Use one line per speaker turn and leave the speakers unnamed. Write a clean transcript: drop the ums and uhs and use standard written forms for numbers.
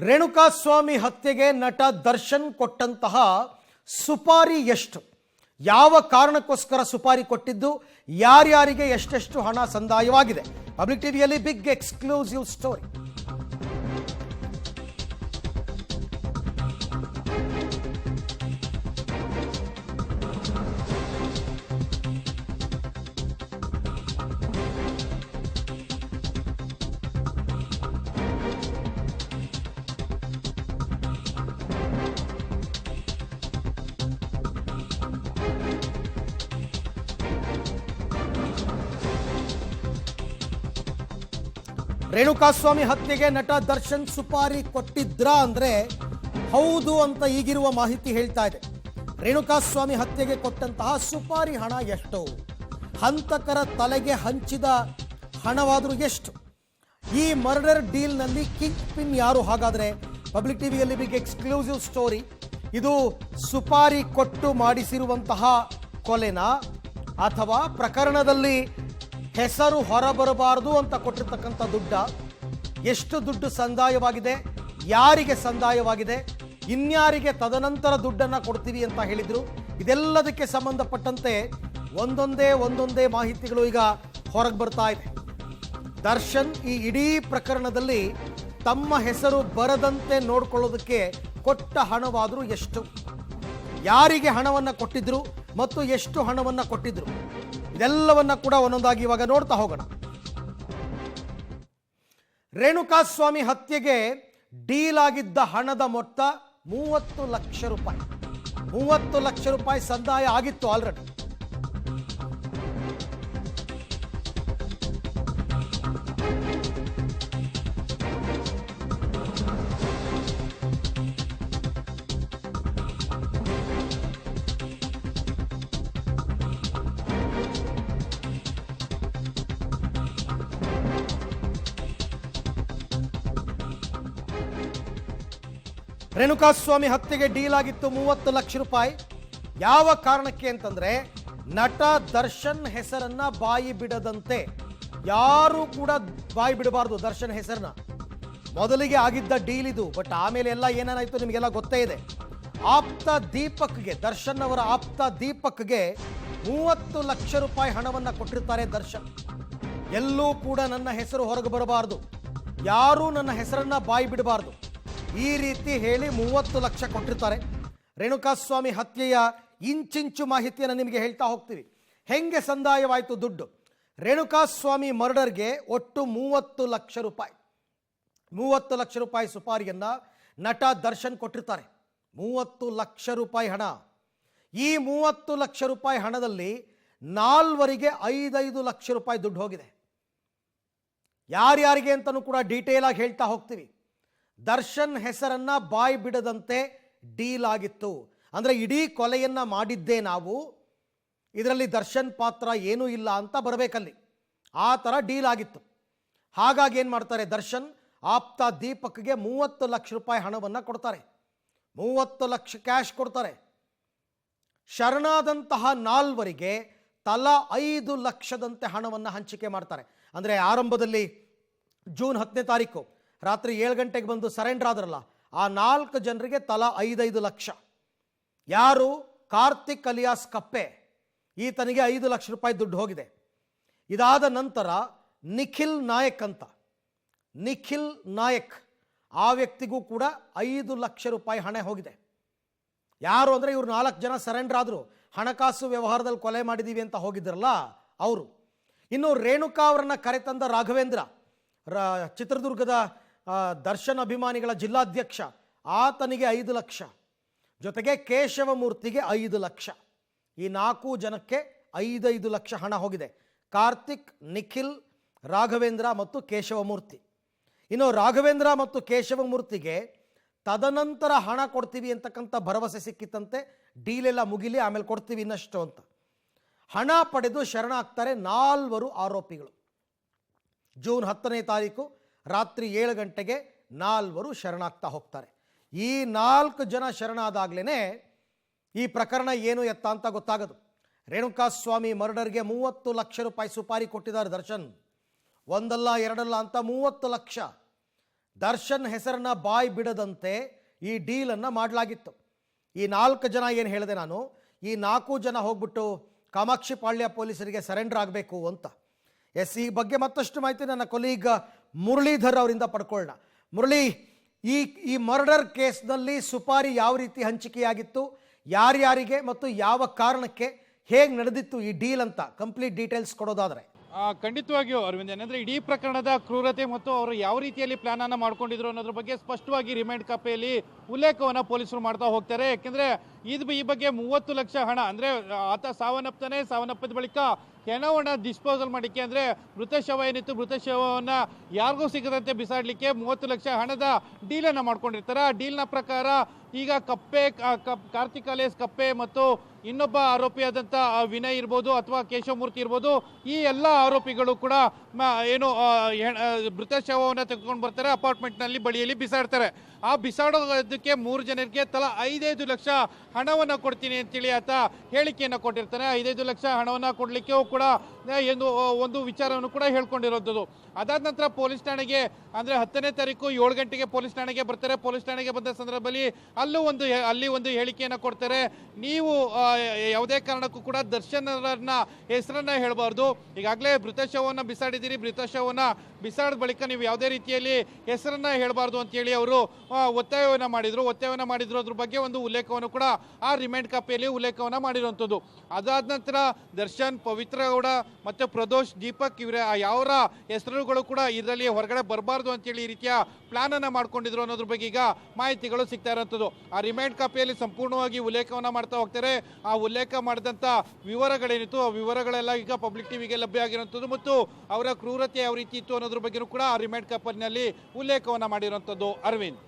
ರೇಣುಕಾಸ್ವಾಮಿ ಹತ್ಯೆಗೆ ನಟ ದರ್ಶನ್ ಕೊಟ್ಟಂತಹ ಸುಪಾರಿ ಎಷ್ಟು, ಯಾವ ಕಾರಣಕ್ಕೋಸ್ಕರ ಸುಪಾರಿ ಕೊಟ್ಟಿದ್ದು, ಯಾರ್ಯಾರಿಗೆ ಎಷ್ಟೆಷ್ಟು ಹಣ ಸಂದಾಯವಾಗಿದೆ? ಪಬ್ಲಿಕ್ ಟಿವಿಯಲ್ಲಿ ಬಿಗ್ ಎಕ್ಸ್ಕ್ಲೂಸಿವ್ ಸ್ಟೋರಿ. ರೇಣುಕಾಸ್ವಾಮಿ ಹತ್ಯೆಗೆ ನಟ ದರ್ಶನ್ ಸುಪಾರಿ ಕೊಟ್ಟಿದ್ರ ಅಂದ್ರೆ ಹೌದು ಅಂತ ಈಗಿರುವ ಮಾಹಿತಿ ಹೇಳ್ತಾ ಇದೆ. ರೇಣುಕಾಸ್ವಾಮಿ ಹತ್ಯೆಗೆ ಕೊಟ್ಟಂತಹ ಸುಪಾರಿ ಹಣ ಎಷ್ಟು, ಹಂತಕರ ತಲೆಗೆ ಹಂಚಿದ ಹಣವಾದರೂ ಎಷ್ಟು, ಈ ಮರ್ಡರ್ ಡೀಲ್ನಲ್ಲಿ ಕಿಂಗ್ ಪಿನ್ ಯಾರು? ಹಾಗಾದ್ರೆ ಪಬ್ಲಿಕ್ ಟಿವಿಯಲ್ಲಿ ಬಿಗ್ ಎಕ್ಸ್ಕ್ಲೂಸಿವ್ ಸ್ಟೋರಿ. ಇದು ಸುಪಾರಿ ಕೊಟ್ಟು ಮಾಡಿಸಿರುವಂತಹ ಕೊಲೆನಾ ಅಥವಾ ಪ್ರಕರಣದಲ್ಲಿ ಹೆಸರು ಹೊರಬರಬಾರದು ಅಂತ ಕೊಟ್ಟಿರ್ತಕ್ಕಂಥ ದುಡ್ಡ? ಎಷ್ಟು ದುಡ್ಡು ಸಂದಾಯವಾಗಿದೆ, ಯಾರಿಗೆ ಸಂದಾಯವಾಗಿದೆ, ಇನ್ಯಾರಿಗೆ ತದನಂತರ ದುಡ್ಡನ್ನು ಕೊಡ್ತೀವಿ ಅಂತ ಹೇಳಿದ್ರು? ಇದೆಲ್ಲದಕ್ಕೆ ಸಂಬಂಧಪಟ್ಟಂತೆ ಒಂದೊಂದೇ ಮಾಹಿತಿಗಳು ಈಗ ಹೊರಗೆ ಬರ್ತಾ ಇದೆ. ದರ್ಶನ್ ಈ ಇಡೀ ಪ್ರಕರಣದಲ್ಲಿ ತಮ್ಮ ಹೆಸರು ಬರದಂತೆ ನೋಡ್ಕೊಳ್ಳೋದಕ್ಕೆ ಕೊಟ್ಟ ಹಣವಾದರೂ ಎಷ್ಟು, ಯಾರಿಗೆ ಹಣವನ್ನು ಕೊಟ್ಟಿದ್ರು ಮತ್ತು ಎಷ್ಟು ಹಣವನ್ನು ಕೊಟ್ಟಿದ್ರು, ಇದೆಲ್ಲವನ್ನ ಕೂಡ ಒಂದೊಂದಾಗಿ ಇವಾಗ ನೋಡ್ತಾ ಹೋಗೋಣ. ರೇಣುಕಾಸ್ವಾಮಿ ಹತ್ಯೆಗೆ ಡೀಲ್ ಆಗಿದ್ದ ಹಣದ ಮೊತ್ತ 30 ಲಕ್ಷ ರೂಪಾಯಿ. 30 ಲಕ್ಷ ರೂಪಾಯಿ ಸಂದಾಯ ಆಗಿತ್ತು ಆಲ್ರೆಡಿ. ರೇಣುಕಾಸ್ವಾಮಿ ಹತ್ಯೆಗೆ ಡೀಲ್ ಆಗಿತ್ತು 30 ಲಕ್ಷ ರೂಪಾಯಿ. ಯಾವ ಕಾರಣಕ್ಕೆ ಅಂತಂದ್ರೆ ನಟ ದರ್ಶನ್ ಹೆಸರನ್ನ ಬಾಯಿ ಬಿಡದಂತೆ, ಯಾರು ಕೂಡ ಬಾಯಿ ಬಿಡಬಾರ್ದು ದರ್ಶನ್ ಹೆಸರನ್ನ. ಮೊದಲಿಗೆ ಆಗಿದ್ದ ಡೀಲ್ ಇದು. ಬಟ್ ಆಮೇಲೆ ಎಲ್ಲ ಏನೇನಾಯ್ತು ನಿಮಗೆಲ್ಲ ಗೊತ್ತೇ ಇದೆ. ಆಪ್ತ ದೀಪಕ್ಗೆ, ದರ್ಶನ್ ಅವರ ಆಪ್ತ ದೀಪಕ್ಗೆ 30 ಲಕ್ಷ ರೂಪಾಯಿ ಹಣವನ್ನು ಕೊಟ್ಟಿರ್ತಾರೆ ದರ್ಶನ್. ಎಲ್ಲೂ ಕೂಡ ನನ್ನ ಹೆಸರು ಹೊರಗೆ ಬರಬಾರ್ದು, ಯಾರೂ ನನ್ನ ಹೆಸರನ್ನ ಬಾಯಿ ಬಿಡಬಾರ್ದು, ಈ ರೀತಿ ಹೇಳಿ 30 ಲಕ್ಷ ಕೊಟ್ಟಿರ್ತಾರೆ. ರೇಣುಕಾಸ್ವಾಮಿ ಹತ್ಯೆಯ ಇಂಚಿಂಚು ಮಾಹಿತಿಯನ್ನು ನಿಮಗೆ ಹೇಳ್ತಾ ಹೋಗ್ತೀವಿ. ಹೆಂಗೆ ಸಂದಾಯವಾಯಿತು ದುಡ್ಡು? ರೇಣುಕಾಸ್ವಾಮಿ ಮರ್ಡರ್ಗೆ ಒಟ್ಟು 30 ಲಕ್ಷ ರೂಪಾಯಿ, 30 ಲಕ್ಷ ರೂಪಾಯಿ ಸುಪಾರಿಯನ್ನ ನಟ ದರ್ಶನ್ ಕೊಟ್ಟಿರ್ತಾರೆ. 30 ಲಕ್ಷ ರೂಪಾಯಿ ಹಣ. ಈ 30 ಲಕ್ಷ ರೂಪಾಯಿ ಹಣದಲ್ಲಿ 4ವರಿಗೆ 5 ಲಕ್ಷ ರೂಪಾಯಿ ದುಡ್ಡು ಹೋಗಿದೆ. ಯಾರ್ಯಾರಿಗೆ ಅಂತಲೂ ಕೂಡ ಡೀಟೇಲ್ ಆಗಿ ಹೇಳ್ತಾ ಹೋಗ್ತೀವಿ. ದರ್ಶನ್ ಹೆಸರನ್ನ ಬಾಯಿ ಬಿಡದಂತೆ ಡೀಲ್ ಆಗಿತ್ತು. ಅಂದರೆ ಇಡೀ ಕೊಲೆಯನ್ನ ಮಾಡಿದ್ದೇ ನಾವು, ಇದರಲ್ಲಿ ದರ್ಶನ್ ಪಾತ್ರ ಏನೂ ಇಲ್ಲ ಅಂತ ಬರಬೇಕಲ್ಲಿ, ಆ ಥರ ಡೀಲ್ ಆಗಿತ್ತು. ಹಾಗಾಗಿ ಏನು ಮಾಡ್ತಾರೆ, ದರ್ಶನ್ ಆಪ್ತ ದೀಪಕ್ಗೆ 30 ಲಕ್ಷ ರೂಪಾಯಿ ಹಣವನ್ನು ಕೊಡ್ತಾರೆ. 30 ಲಕ್ಷ ಕ್ಯಾಶ್ ಕೊಡ್ತಾರೆ. ಶರಣಾದಂತಹ 4ವರಿಗೆ ತಲಾ 5 ಲಕ್ಷದಂತೆ ಹಣವನ್ನು ಹಂಚಿಕೆ ಮಾಡ್ತಾರೆ. ಅಂದರೆ ಆರಂಭದಲ್ಲಿ ಜೂನ್ 10ನೇ ತಾರೀಕು ರಾತ್ರಿ 7 ಗಂಟೆಗೆ ಬಂದು ಸರೆಂಡರ್ ಆದ್ರಲ್ಲ, ಆ 4 ಜನರಿಗೆ ತಲಾ 5 ಲಕ್ಷ. ಯಾರು? ಕಾರ್ತಿಕ್ ಅಲಿಯಾಸ್ ಕಪ್ಪೆ, ಈತನಿಗೆ 5 ಲಕ್ಷ ರೂಪಾಯಿ ದುಡ್ಡು ಹೋಗಿದೆ. ಇದಾದ ನಂತರ ನಿಖಿಲ್ ನಾಯಕ್ ಅಂತ, ನಿಖಿಲ್ ನಾಯಕ್ ಆ ವ್ಯಕ್ತಿಗೂ ಕೂಡ 5 ಲಕ್ಷ ರೂಪಾಯಿ ಹಣ ಹೋಗಿದೆ. ಯಾರು ಅಂದರೆ ಇವರು 4 ಜನ ಸರೆಂಡರ್ ಆದರು, ಹಣಕಾಸು ವ್ಯವಹಾರದಲ್ಲಿ ಕೊಲೆ ಮಾಡಿದ್ದೀವಿ ಅಂತ ಹೋಗಿದ್ರಲ್ಲ ಅವರು. ಇನ್ನು ರೇಣುಕಾ ಅವರನ್ನ ಕರೆತಂದ ರಾಘವೇಂದ್ರ, ಚಿತ್ರದುರ್ಗದ ದರ್ಶನ್ ಅಭಿಮಾನಿಗಳ ಜಿಲ್ಲಾಧ್ಯಕ್ಷ, ಆತನಿಗೆ 5 ಲಕ್ಷ, ಜೊತೆಗೆ ಕೇಶವಮೂರ್ತಿಗೆ 5 ಲಕ್ಷ. ಈ 4 ಜನಕ್ಕೆ 5 ಲಕ್ಷ ಹಣ ಹೋಗಿದೆ. ಕಾರ್ತಿಕ್, ನಿಖಿಲ್, ರಾಘವೇಂದ್ರ ಮತ್ತು ಕೇಶವಮೂರ್ತಿ. ಇನ್ನು ರಾಘವೇಂದ್ರ ಮತ್ತು ಕೇಶವಮೂರ್ತಿಗೆ ತದನಂತರ ಹಣ ಕೊಡ್ತೀವಿ ಅಂತಕ್ಕಂಥ ಭರವಸೆ ಸಿಕ್ಕಿತ್ತಂತೆ. ಡೀಲೆಲ್ಲ ಮುಗಿಲಿ, ಆಮೇಲೆ ಕೊಡ್ತೀವಿ ಇನ್ನಷ್ಟು ಅಂತ. ಹಣ ಪಡೆದು ಶರಣಾಗ್ತಾರೆ 4 ಆರೋಪಿಗಳು. ಜೂನ್ 10ನೇ ತಾರೀಕು ರಾತ್ರಿ 7 ಗಂಟೆಗೆ 4 ಶರಣಾಗ್ತಾ ಹೋಗ್ತಾರೆ. ಈ 4 ಜನ ಶರಣಾದಾಗ್ಲೇ ಈ ಪ್ರಕರಣ ಏನು ಎತ್ತ ಅಂತ ಗೊತ್ತಾಗೋದು. ರೇಣುಕಾಸ್ವಾಮಿ ಮರ್ಡರ್ಗೆ 30 ಲಕ್ಷ ರೂಪಾಯಿ ಸುಪಾರಿ ಕೊಟ್ಟಿದ್ದಾರೆ ದರ್ಶನ್. ಒಂದಲ್ಲ ಎರಡಲ್ಲ ಅಂತ 30 ಲಕ್ಷ. ದರ್ಶನ್ ಹೆಸರನ್ನ ಬಾಯಿ ಬಿಡದಂತೆ ಈ ಡೀಲನ್ನು ಮಾಡಲಾಗಿತ್ತು. ಈ 4 ಜನ ಏನು ಹೇಳಿದೆ ನಾನು, ಈ 4 ಜನ ಹೋಗ್ಬಿಟ್ಟು ಕಾಮಾಕ್ಷಿ ಪಾಳ್ಯ ಪೊಲೀಸರಿಗೆ ಸರೆಂಡರ್ ಆಗಬೇಕು ಅಂತ. ಎಸ್, ಈ ಬಗ್ಗೆ ಮತ್ತಷ್ಟು ಮಾಹಿತಿ ನನ್ನ ಕೊಲೀಗ್ ಮುರಳೀಧರ್ ಅವರಿಂದ ಪಡ್ಕೊಳ್ಳೋಣ. ಮುರಳಿ, ಈ ಮರ್ಡರ್ ಕೇಸ್ನಲ್ಲಿ ಸುಪಾರಿ ಯಾವ ರೀತಿ ಹಂಚಿಕೆಯಾಗಿತ್ತು, ಯಾರ್ಯಾರಿಗೆ ಮತ್ತು ಯಾವ ಕಾರಣಕ್ಕೆ, ಹೇಗೆ ನಡೆದಿತ್ತು ಈ ಡೀಲ್ ಅಂತ ಕಂಪ್ಲೀಟ್ ಡೀಟೇಲ್ಸ್ ಕೊಡೋದಾದರೆ?
ಖಂಡಿತವಾಗಿಯೂ ಅರವಿಂದ್, ಏನಂದ್ರೆ ಇಡೀ ಪ್ರಕರಣದ ಕ್ರೂರತೆ ಮತ್ತು ಅವರು ಯಾವ ರೀತಿಯಲ್ಲಿ ಪ್ಲಾನ್ ಅನ್ನ ಮಾಡ್ಕೊಂಡಿದ್ರು ಅನ್ನೋದ್ರ ಬಗ್ಗೆ ಸ್ಪಷ್ಟವಾಗಿ ರಿಮೈಂಡ್ ಕಾಪಿಯಲ್ಲಿ ಉಲ್ಲೇಖವನ್ನ ಪೊಲೀಸರು ಮಾಡ್ತಾ ಹೋಗ್ತಾರೆ. ಯಾಕೆಂದ್ರೆ ಈ ಬಗ್ಗೆ 30 ಲಕ್ಷ ಹಣ, ಅಂದ್ರೆ ಆತ ಸಾವನ್ನಪ್ಪಿದ ಬಳಿಕ ಹೆಣವನ್ನ ಡಿಸ್ಪೋಸಲ್ ಮಾಡಿಕೆ, ಅಂದ್ರೆ ಮೃತ ಶವ ಏನಿತ್ತು, ಮೃತ ಶವವನ್ನ ಯಾರಿಗೂ ಸಿಗದಂತೆ ಬಿಸಾಡ್ಲಿಕ್ಕೆ 30 ಲಕ್ಷ ಹಣದ ಡೀಲನ್ನು ಮಾಡ್ಕೊಂಡಿರ್ತಾರೆ. ಆ ಡೀಲ್ನ ಪ್ರಕಾರ ಈಗ ಕಾರ್ತಿಕ್ ಅಲಿಯಾಸ್ ಕಪ್ಪೆ ಮತ್ತು ಇನ್ನೊಬ್ಬ ಆರೋಪಿಯಾದಂಥ ವಿನಯ್ ಇರ್ಬೋದು ಅಥವಾ ಕೇಶವಮೂರ್ತಿ ಇರ್ಬೋದು, ಈ ಎಲ್ಲ ಆರೋಪಿಗಳು ಕೂಡ ಏನು ಮೃತ ಶವವನ್ನು ತೆಗೆದುಕೊಂಡು ಬರ್ತಾರೆ, ಅಪಾರ್ಟ್ಮೆಂಟ್ನಲ್ಲಿ ಬಳಿಯಲ್ಲಿ ಬಿಸಾಡ್ತಾರೆ. ಆ ಬಿಸಾಡೋದಕ್ಕೆ 3 ಜನರಿಗೆ ತಲಾ 5-5 ಲಕ್ಷ ಹಣವನ್ನು ಕೊಡ್ತೀನಿ ಅಂತೇಳಿ ಆತ ಹೇಳಿಕೆಯನ್ನು ಕೊಟ್ಟಿರ್ತಾನೆ. 5-5 ಲಕ್ಷ ಹಣವನ್ನು ಕೊಡಲಿಕ್ಕೆ ಕೂಡ ಒಂದು ವಿಚಾರವನ್ನು ಕೂಡ ಹೇಳ್ಕೊಂಡಿರೋದು. ಅದಾದ ನಂತರ ಪೊಲೀಸ್ ಠಾಣೆಗೆ, ಅಂದರೆ 10ನೇ ತಾರೀಕು 7 ಗಂಟೆಗೆ ಪೊಲೀಸ್ ಠಾಣೆಗೆ ಬರ್ತಾರೆ. ಪೊಲೀಸ್ ಠಾಣೆಗೆ ಬಂದ ಸಂದರ್ಭದಲ್ಲಿ ಅಲ್ಲಿ ಒಂದು ಹೇಳಿಕೆಯನ್ನು ಕೊಡ್ತಾರೆ. ನೀವು ಯಾವುದೇ ಕಾರಣಕ್ಕೂ ಕೂಡ ದರ್ಶನ್ ಅವರನ್ನ ಹೆಸರನ್ನ ಹೇಳಬಾರ್ದು, ಈಗಾಗಲೇ ಮೃತ ಶವವನ್ನು ಬಿಸಾಡಿದ್ದೀರಿ, ಮೃತ ಶವವನ್ನು ಬಿಸಾಡಿದ ಬಳಿಕ ನೀವು ಯಾವುದೇ ರೀತಿಯಲ್ಲಿ ಹೆಸರನ್ನ ಹೇಳಬಾರ್ದು ಅಂತೇಳಿ ಅವರು ಒತ್ತಾಯವನ್ನು ಮಾಡಿದ್ರು. ಅದ್ರ ಬಗ್ಗೆ ಒಂದು ಉಲ್ಲೇಖವನ್ನು ಕೂಡ ಆ ರಿಮೈಂಡ್ ಕಾಪಿಯಲ್ಲಿ ಉಲ್ಲೇಖವನ್ನು ಮಾಡಿರುವಂಥದ್ದು. ಅದಾದ ನಂತರ ದರ್ಶನ್, ಪವಿತ್ರ ಗೌಡ ಮತ್ತು ಪ್ರದೋಷ್, ದೀಪಕ್ ಇವರ ಯಾವರ ಹೆಸರುಗಳು ಕೂಡ ಇದರಲ್ಲಿ ಹೊರಗಡೆ ಬರಬಾರ್ದು ಅಂತೇಳಿ ಈ ರೀತಿಯ ಪ್ಲಾನ್ ಅನ್ನ ಮಾಡ್ಕೊಂಡಿದ್ರು ಅನ್ನೋದ್ರ ಬಗ್ಗೆ ಈಗ ಮಾಹಿತಿಗಳು ಸಿಗ್ತಾ ಇರುವಂಥದ್ದು. ಆ ರಿಮೈಂಡ್ ಕಾಪಿಯಲ್ಲಿ ಸಂಪೂರ್ಣವಾಗಿ ಉಲ್ಲೇಖವನ್ನ ಮಾಡ್ತಾ ಹೋಗ್ತಾರೆ. ಆ ಉಲ್ಲೇಖ ಮಾಡಿದಂಥ ವಿವರಗಳೇನಿತ್ತು, ಆ ವಿವರಗಳೆಲ್ಲ ಈಗ ಪಬ್ಲಿಕ್ ಟಿವಿಗೆ ಲಭ್ಯ ಆಗಿರುವಂಥದ್ದು ಮತ್ತು ಅವರ ಕ್ರೂರತೆ ಯಾವ ರೀತಿ ಇತ್ತು ಅನ್ನೋದ್ರ ಬಗ್ಗೆ ಕೂಡ ಆ ರಿಮೈಂಡ್ ಕಾಪಿನಲ್ಲಿ ಉಲ್ಲೇಖವನ್ನ ಮಾಡಿರುವಂಥದ್ದು. ಅರವಿಂದ್.